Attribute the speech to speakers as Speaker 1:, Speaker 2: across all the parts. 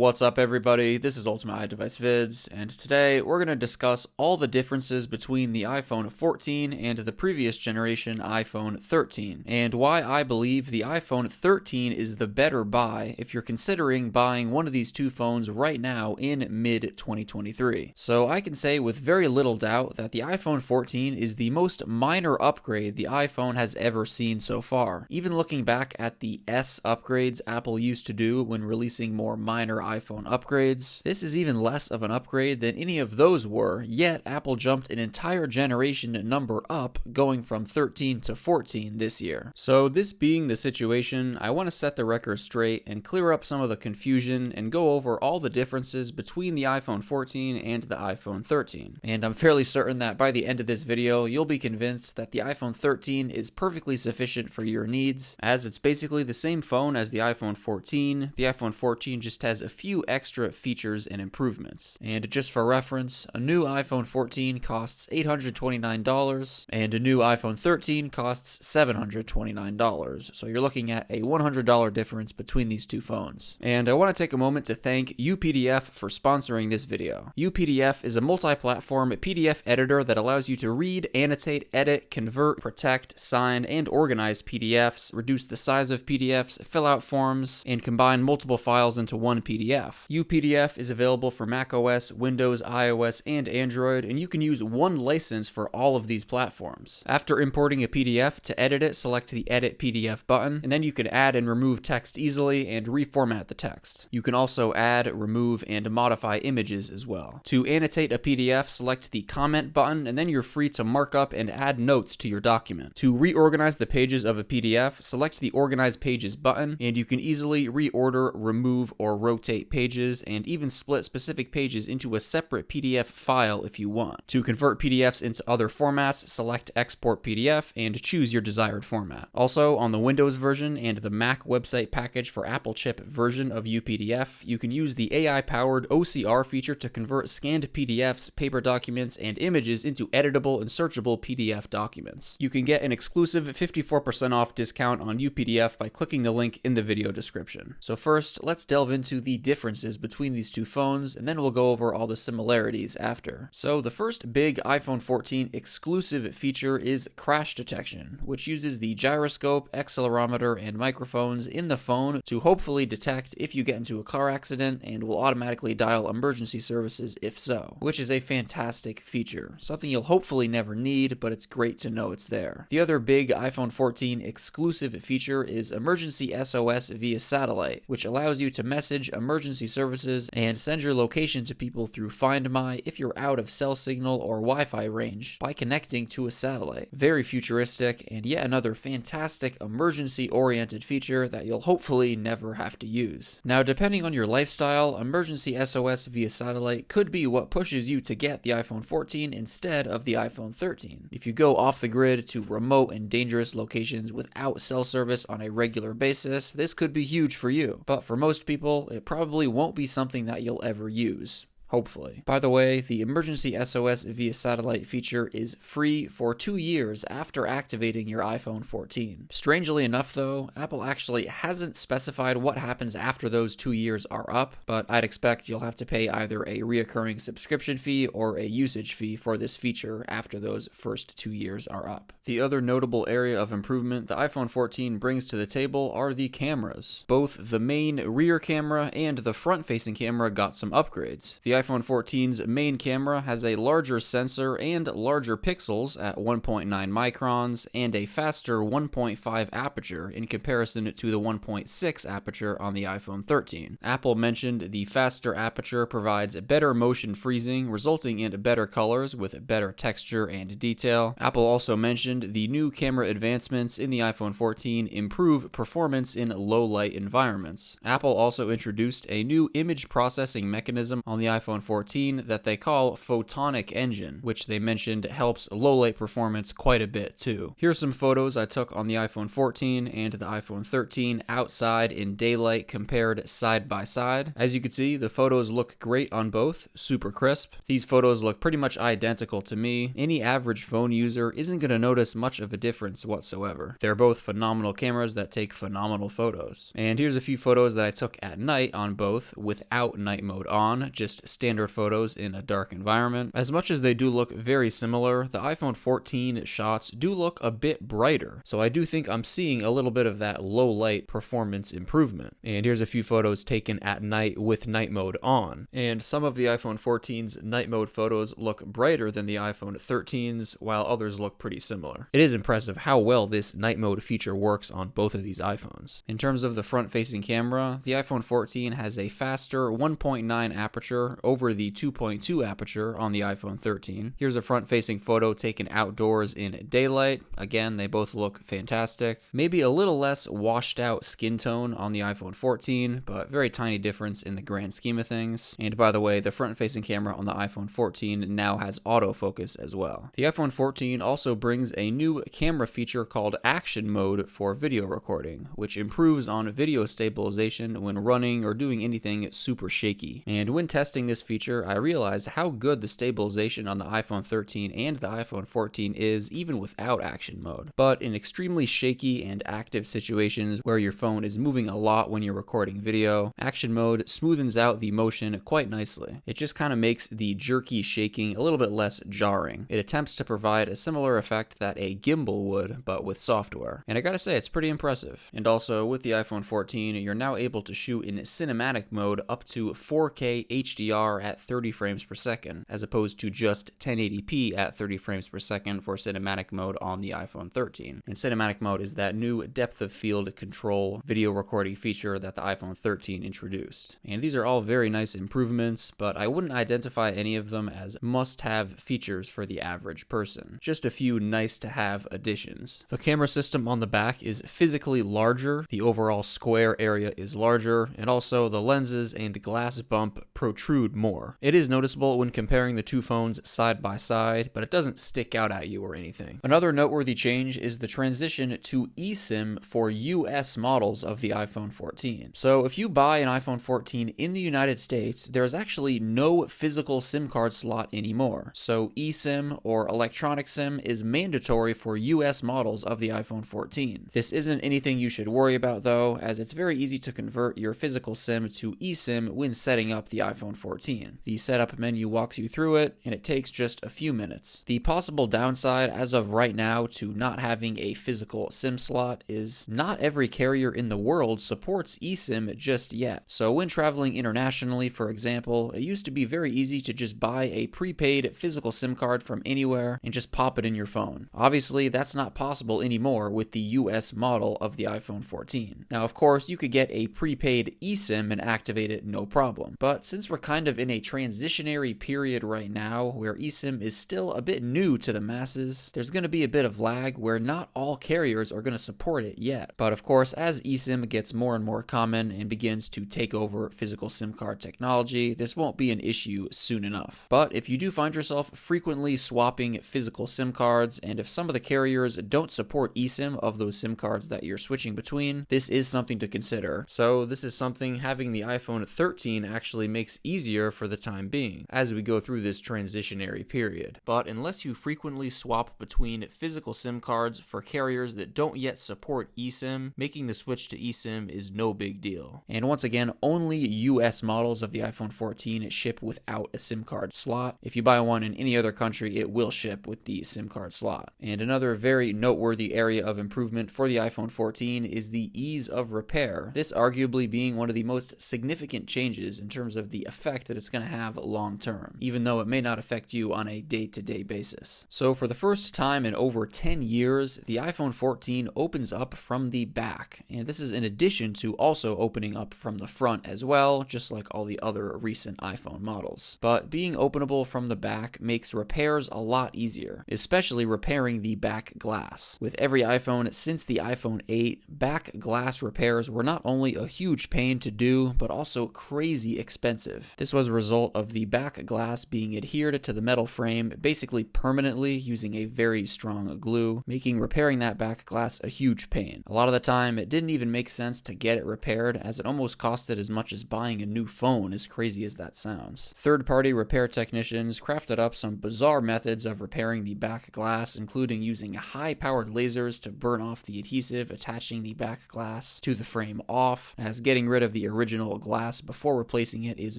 Speaker 1: What's up everybody, this is Ultimate iDevice Vids, and today we're going to discuss all the differences between the iPhone 14 and the previous generation iPhone 13, and why I believe the iPhone 13 is the better buy if you're considering buying one of these two phones right now in mid-2023. So I can say with very little doubt that the iPhone 14 is the most minor upgrade the iPhone has ever seen so far. Even looking back at the S upgrades Apple used to do when releasing more minor iPhone upgrades, this is even less of an upgrade than any of those were, yet Apple jumped an entire generation number up, going from 13 to 14 this year. So this being the situation, I want to set the record straight and clear up some of the confusion and go over all the differences between the iPhone 14 and the iPhone 13. And I'm fairly certain that by the end of this video, you'll be convinced that the iPhone 13 is perfectly sufficient for your needs, as it's basically the same phone as the iPhone 14. The iPhone 14 just has a few extra features and improvements. And just for reference, a new iPhone 14 costs $829 and a new iPhone 13 costs $729. So you're looking at a $100 difference between these two phones. And I want to take a moment to thank UPDF for sponsoring this video. UPDF is a multi-platform PDF editor that allows you to read, annotate, edit, convert, protect, sign, and organize PDFs, reduce the size of PDFs, fill out forms, and combine multiple files into one PDF. UPDF is available for macOS, Windows, iOS, and Android, and you can use one license for all of these platforms. After importing a PDF, to edit it, select the Edit PDF button, and then you can add and remove text easily and reformat the text. You can also add, remove, and modify images as well. To annotate a PDF, select the Comment button, and then you're free to mark up and add notes to your document. To reorganize the pages of a PDF, select the Organize Pages button, and you can easily reorder, remove, or rotate pages, and even split specific pages into a separate PDF file if you want. To convert PDFs into other formats, select Export PDF and choose your desired format. Also, on the Windows version and the Mac website package for Apple chip version of UPDF, you can use the AI-powered OCR feature to convert scanned PDFs, paper documents, and images into editable and searchable PDF documents. You can get an exclusive 54% off discount on UPDF by clicking the link in the video description. So first, let's delve into the differences between these two phones, and then we'll go over all the similarities after. So the first big iPhone 14 exclusive feature is crash detection, which uses the gyroscope, accelerometer, and microphones in the phone to hopefully detect if you get into a car accident and will automatically dial emergency services if so, which is a fantastic feature. Something you'll hopefully never need, but it's great to know it's there. The other big iPhone 14 exclusive feature is emergency SOS via satellite, which allows you to message emergency services and send your location to people through Find My if you're out of cell signal or Wi-Fi range by connecting to a satellite. Very futuristic and yet another fantastic emergency-oriented feature that you'll hopefully never have to use. Now, depending on your lifestyle, emergency SOS via satellite could be what pushes you to get the iPhone 14 instead of the iPhone 13. If you go off the grid to remote and dangerous locations without cell service on a regular basis, this could be huge for you. But for most people, it probably won't be something that you'll ever use. Hopefully. By the way, the emergency SOS via satellite feature is free for 2 years after activating your iPhone 14. Strangely enough though, Apple actually hasn't specified what happens after those 2 years are up, but I'd expect you'll have to pay either a reoccurring subscription fee or a usage fee for this feature after those first 2 years are up. The other notable area of improvement the iPhone 14 brings to the table are the cameras. Both the main rear camera and the front-facing camera got some upgrades. The iPhone 14's main camera has a larger sensor and larger pixels at 1.9 microns and a faster 1.5 aperture in comparison to the 1.6 aperture on the iPhone 13. Apple mentioned the faster aperture provides better motion freezing, resulting in better colors with better texture and detail. Apple also mentioned the new camera advancements in the iPhone 14 improve performance in low light environments. Apple also introduced a new image processing mechanism on the iPhone iPhone 14 that they call photonic engine, which they mentioned helps low light performance quite a bit too. Here's some photos I took on the iPhone 14 and the iPhone 13 outside in daylight compared side by side. As you can see, the photos look great on both, super crisp. These photos look pretty much identical to me. Any average phone user isn't going to notice much of a difference whatsoever. They're both phenomenal cameras that take phenomenal photos. And here's a few photos that I took at night on both without night mode on, just standard photos in a dark environment. As much as they do look very similar, the iPhone 14 shots do look a bit brighter, so I do think I'm seeing a little bit of that low light performance improvement. And here's a few photos taken at night with night mode on. And some of the iPhone 14's night mode photos look brighter than the iPhone 13's, while others look pretty similar. It is impressive how well this night mode feature works on both of these iPhones. In terms of the front-facing camera, the iPhone 14 has a faster 1.9 aperture over the 2.2 aperture on the iPhone 13. Here's a front-facing photo taken outdoors in daylight. Again, they both look fantastic. Maybe a little less washed out skin tone on the iPhone 14, but very tiny difference in the grand scheme of things. And by the way, the front-facing camera on the iPhone 14 now has autofocus as well. The iPhone 14 also brings a new camera feature called Action Mode for video recording, which improves on video stabilization when running or doing anything super shaky. And when testing this feature, I realized how good the stabilization on the iPhone 13 and the iPhone 14 is even without Action Mode. But in extremely shaky and active situations where your phone is moving a lot when you're recording video, Action Mode smoothens out the motion quite nicely. It just kind of makes the jerky shaking a little bit less jarring. It attempts to provide a similar effect that a gimbal would, but with software. And I gotta say, it's pretty impressive. And also, with the iPhone 14, you're now able to shoot in cinematic mode up to 4K HDR at 30 frames per second, as opposed to just 1080p at 30 frames per second for cinematic mode on the iPhone 13. And cinematic mode is that new depth of field control video recording feature that the iPhone 13 introduced. And these are all very nice improvements, but I wouldn't identify any of them as must-have features for the average person. Just a few nice-to-have additions. The camera system on the back is physically larger, the overall square area is larger, and also the lenses and glass bump protrude more. It is noticeable when comparing the two phones side by side, but it doesn't stick out at you or anything. Another noteworthy change is the transition to eSIM for US models of the iPhone 14. So if you buy an iPhone 14 in the United States, there's actually no physical SIM card slot anymore. So eSIM or electronic SIM is mandatory for US models of the iPhone 14. This isn't anything you should worry about though, as it's very easy to convert your physical SIM to eSIM when setting up the iPhone 14. The setup menu walks you through it, and it takes just a few minutes. The possible downside as of right now to not having a physical SIM slot is not every carrier in the world supports eSIM just yet. So when traveling internationally, for example, it used to be very easy to just buy a prepaid physical SIM card from anywhere and just pop it in your phone. Obviously, that's not possible anymore with the US model of the iPhone 14. Now, of course, you could get a prepaid eSIM and activate it no problem. But since we're kind of in a transitionary period right now where eSIM is still a bit new to the masses, there's going to be a bit of lag where not all carriers are going to support it yet. But of course, as eSIM gets more and more common and begins to take over physical SIM card technology, this won't be an issue soon enough. But if you do find yourself frequently swapping physical SIM cards, and if some of the carriers don't support eSIM of those SIM cards that you're switching between, this is something to consider. So this is something having the iPhone 13 actually makes easier for the time being, as we go through this transitionary period. But unless you frequently swap between physical SIM cards for carriers that don't yet support eSIM, making the switch to eSIM is no big deal. And once again, only US models of the iPhone 14 ship without a SIM card slot. If you buy one in any other country, it will ship with the SIM card slot. And another very noteworthy area of improvement for the iPhone 14 is the ease of repair. This arguably being one of the most significant changes in terms of the effect that it's going to have long term, even though it may not affect you on a day-to-day basis. So for the first time in over 10 years, the iPhone 14 opens up from the back, and this is in addition to also opening up from the front as well, just like all the other recent iPhone models. But being openable from the back makes repairs a lot easier, especially repairing the back glass. With every iPhone since the iPhone 8, back glass repairs were not only a huge pain to do, but also crazy expensive. This was a result of the back glass being adhered to the metal frame basically permanently using a very strong glue, making repairing that back glass a huge pain. A lot of the time, it didn't even make sense to get it repaired, as it almost costed as much as buying a new phone, as crazy as that sounds. Third-party repair technicians crafted up some bizarre methods of repairing the back glass, including using high-powered lasers to burn off the adhesive attaching the back glass to the frame off, as getting rid of the original glass before replacing it is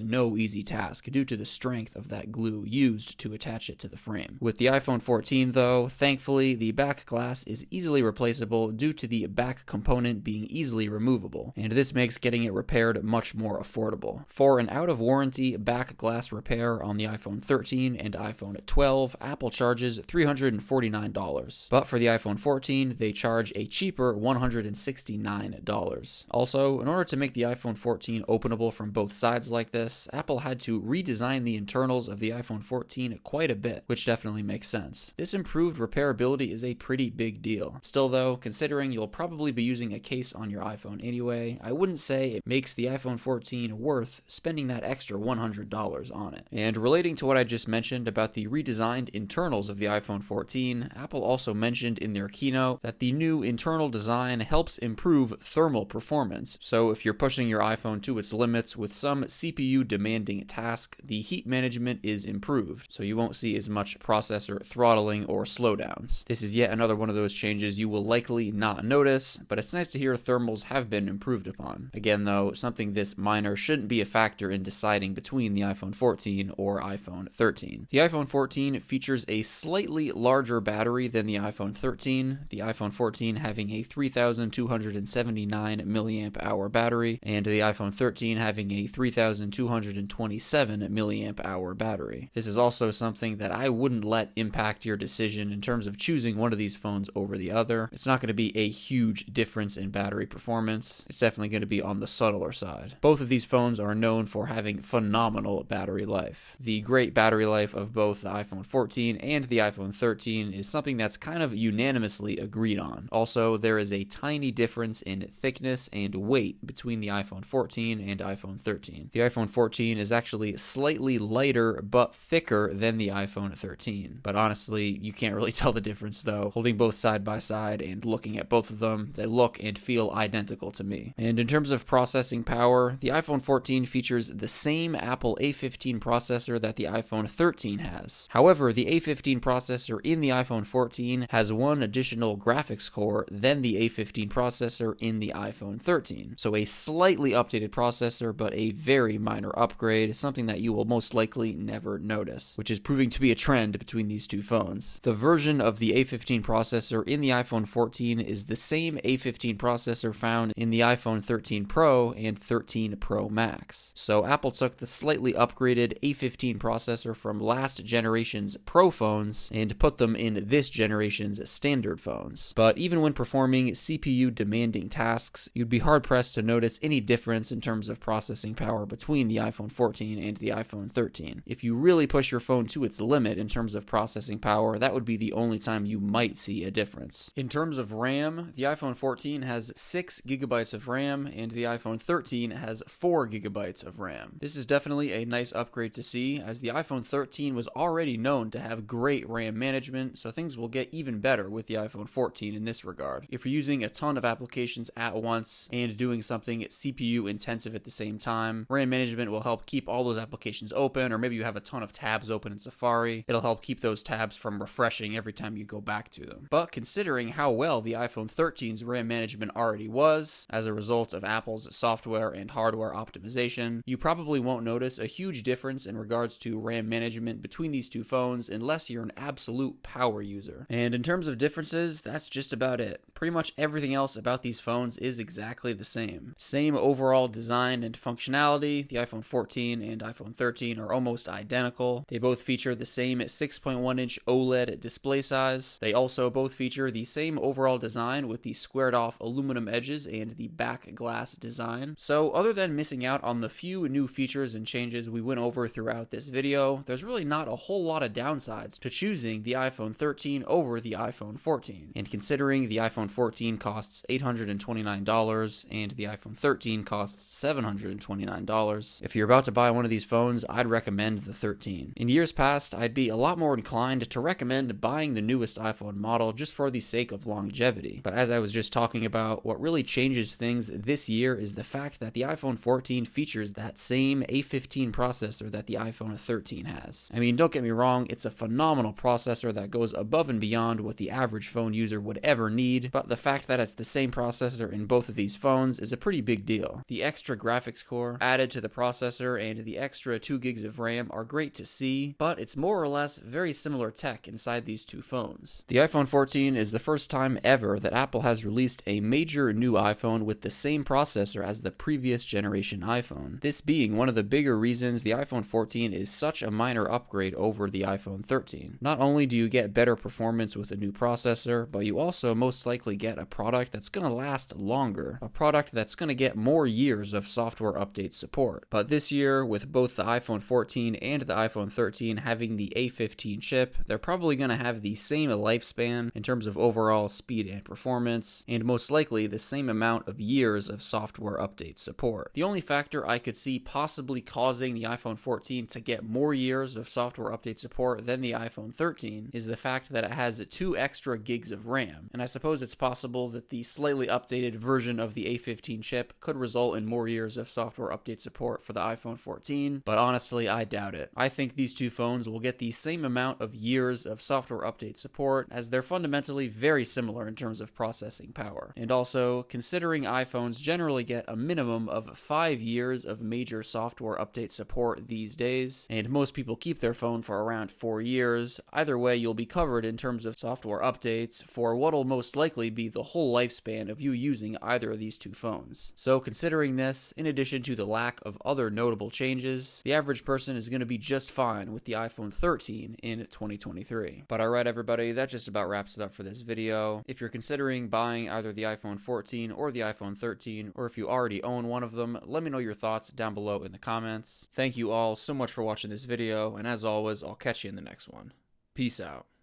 Speaker 1: no easy task due to the strength of that glue used to attach it to the frame. With the iPhone 14 though, thankfully the back glass is easily replaceable due to the back component being easily removable, and this makes getting it repaired much more affordable. For an out-of-warranty back glass repair on the iPhone 13 and iPhone 12, Apple charges $349, but for the iPhone 14, they charge a cheaper $169. Also, in order to make the iPhone 14 openable from both sides like this, Apple had to redesign the internals of the iPhone 14 quite a bit, which definitely makes sense. This improved repairability is a pretty big deal. Still though, considering you'll probably be using a case on your iPhone anyway, I wouldn't say it makes the iPhone 14 worth spending that extra $100 on it. And relating to what I just mentioned about the redesigned internals of the iPhone 14, Apple also mentioned in their keynote that the new internal design helps improve thermal performance. So if you're pushing your iPhone to its limits with some CPU demanding task, the heat management is improved, so you won't see as much processor throttling or slowdowns. This is yet another one of those changes you will likely not notice, but it's nice to hear thermals have been improved upon. Again though, something this minor shouldn't be a factor in deciding between the iPhone 14 or iPhone 13. The iPhone 14 features a slightly larger battery than the iPhone 13, the iPhone 14 having a 3,279 milliamp hour battery, and the iPhone 13 having a 3,227 milliamp hour battery. This is also something that I wouldn't let impact your decision in terms of choosing one of these phones over the other. It's not going to be a huge difference in battery performance. It's definitely going to be on the subtler side. Both of these phones are known for having phenomenal battery life. The great battery life of both the iPhone 14 and the iPhone 13 is something that's kind of unanimously agreed on. Also, there is a tiny difference in thickness and weight between the iPhone 14 and iPhone 13. The iPhone 14 is actually slightly lighter but thicker than the iPhone 13. But honestly, you can't really tell the difference though. Holding both side by side and looking at both of them, they look and feel identical to me. And in terms of processing power, the iPhone 14 features the same Apple A15 processor that the iPhone 13 has. However, the A15 processor in the iPhone 14 has one additional graphics core than the A15 processor in the iPhone 13. So a slightly updated processor, but a very minor upgrade, something that you will most likely never notice, which is proving to be a trend between these two phones. The version of the A15 processor in the iPhone 14 is the same A15 processor found in the iPhone 13 Pro and 13 Pro Max. So Apple took the slightly upgraded A15 processor from last generation's Pro phones and put them in this generation's standard phones. But even when performing CPU demanding tasks, you'd be hard pressed to notice any difference in terms of processing power between the iPhone 14 and the iPhone 13. If you really push your phone to its limit in terms of processing power, that would be the only time you might see a difference. In terms of RAM, the iPhone 14 has 6 gigabytes of RAM and the iPhone 13 has 4 gigabytes of RAM. This is definitely a nice upgrade to see, as the iPhone 13 was already known to have great RAM management, so things will get even better with the iPhone 14 in this regard. If you're using a ton of applications at once and doing something CPU intensive at the same time, RAM management will help keep all those applications open, or maybe you have a ton of tabs open in Safari. It'll help keep those tabs from refreshing every time you go back to them. But considering how well the iPhone 13's RAM management already was, as a result of Apple's software and hardware optimization, you probably won't notice a huge difference in regards to RAM management between these two phones unless you're an absolute power user. And in terms of differences, that's just about it. Pretty much everything else about these phones is exactly the same. Same overall design and functionality. The iPhone 14 and iPhone 13 are almost identical. They both feature the same 6.1-inch OLED display size. They also both feature the same overall design with the squared off aluminum edges and the back glass design. So other than missing out on the few new features and changes we went over throughout this video, there's really not a whole lot of downsides to choosing the iPhone 13 over the iPhone 14. And considering the iPhone 14 costs $829 and the iPhone 13 costs $729, if you're about to to buy one of these phones, I'd recommend the 13. In years past, I'd be a lot more inclined to recommend buying the newest iPhone model just for the sake of longevity. But as I was just talking about, what really changes things this year is the fact that the iPhone 14 features that same A15 processor that the iPhone 13 has. I mean, don't get me wrong, it's a phenomenal processor that goes above and beyond what the average phone user would ever need, but the fact that it's the same processor in both of these phones is a pretty big deal. The extra graphics core added to the processor and the extra 2 gigs of RAM are great to see, but it's more or less very similar tech inside these two phones. The iPhone 14 is the first time ever that Apple has released a major new iPhone with the same processor as the previous generation iPhone. This being one of the bigger reasons the iPhone 14 is such a minor upgrade over the iPhone 13. Not only do you get better performance with a new processor, but you also most likely get a product that's going to last longer, a product that's going to get more years of software update support. But this year, with both the iPhone 14 and the iPhone 13 having the A15 chip, they're probably going to have the same lifespan in terms of overall speed and performance, and most likely the same amount of years of software update support. The only factor I could see possibly causing the iPhone 14 to get more years of software update support than the iPhone 13 is the fact that it has 2 extra gigs of RAM, and I suppose it's possible that the slightly updated version of the A15 chip could result in more years of software update support for the iPhone 14, but honestly, I doubt it. I think these two phones will get the same amount of years of software update support, as they're fundamentally very similar in terms of processing power. And also, considering iPhones generally get a minimum of 5 years of major software update support these days, and most people keep their phone for around 4 years, either way you'll be covered in terms of software updates for what'll most likely be the whole lifespan of you using either of these two phones. So considering this, in addition to the lack of other notable changes, the average person is going to be just fine with the iPhone 13 in 2023. But alright everybody, that just about wraps it up for this video. If you're considering buying either the iPhone 14 or the iPhone 13, or if you already own one of them, let me know your thoughts down below in the comments. Thank you all so much for watching this video, and as always, I'll catch you in the next one. Peace out.